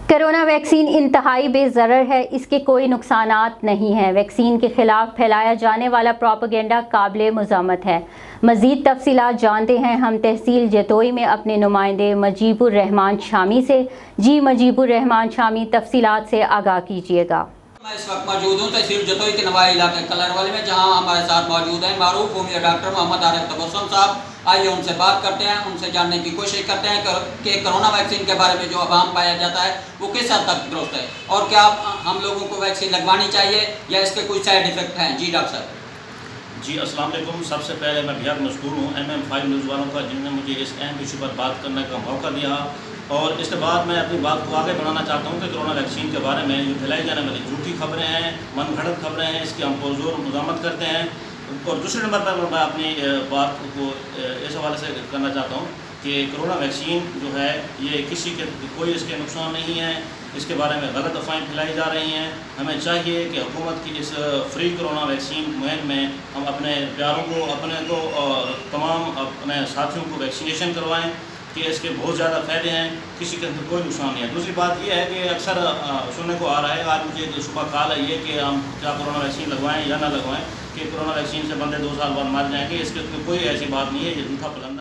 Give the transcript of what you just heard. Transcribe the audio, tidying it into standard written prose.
Corona vaccine انتہائی بے ضرر ہے، اس کے کوئی نقصانات نہیں ہیں۔ ویکسین کے خلاف پھیلایا جانے والا پروپیگنڈا قابل مذمت ہے۔ مزید تفصیلات جانتے ہیں ہم تحصیل جتوئی میں اپنے نمائندے مجیب الرحمان شامی سے۔ جی مجیب الرحمان شامی، تفصیلات سے آگاہ کیجیے گا۔ میں اس وقت موجود ہوں تحصیل جتوئی کے نوائی علاقے کلر والے میں، جہاں ہمارے ساتھ موجود ہیں معروف ہومیو ڈاکٹر محمد عارف تبسم صاحب۔ آئیے ان سے بات کرتے ہیں، ان سے جاننے کی کوشش کرتے ہیں کہ کرونا ویکسین کے بارے میں جو ابہام پایا جاتا ہے وہ کس حد تک درست ہے، اور کیا ہم لوگوں کو ویکسین لگوانی چاہیے یا اس کے کوئی سائیڈ ایفیکٹ ہیں۔ جی ڈاکٹر صاحب۔ جی السلام علیکم۔ سب سے پہلے میں بہت مشکور ہوں MM5 نیوز والوں کا، جن نے مجھے اس اہم ایشو پر بات کرنے کا موقع دیا، اور اس کے بعد میں اپنی بات کو آگے بڑھانا چاہتا ہوں کہ کرونا ویکسین کے بارے میں جو پھیلائی جانے والی جھوٹی خبریں ہیں، من گھڑت خبریں ہیں، اس کی ہم پرزور مذمت کرتے ہیں۔ اور دوسرے نمبر پر میں اپنی بات کو اس حوالے سے کرنا چاہتا ہوں کہ کرونا ویکسین جو ہے یہ کسی کے کوئی اس کے نقصان نہیں ہے، اس کے بارے میں غلط افواہیں پھیلائی جا رہی ہیں۔ ہمیں چاہیے کہ حکومت کی اس فری کرونا ویکسین مہم میں ہم اپنے پیاروں کو، اپنے کو اور تمام اپنے ساتھیوں کو ویکسینیشن کروائیں کہ اس کے بہت زیادہ فائدے ہیں، کسی کے اندر کوئی نقصان نہیں ہے۔ دوسری بات یہ ہے کہ اکثر سننے کو آ رہا ہے، آج مجھے صبح کال ہے یہ کہ ہم کیا کرونا ویکسین لگوائیں یا نہ لگوائیں، کہ کرونا ویکسین سے بندے 2 سال بعد مر جائیں گے۔ اس کے کوئی ایسی بات نہیں ہے، یہ جھوٹا پلندہ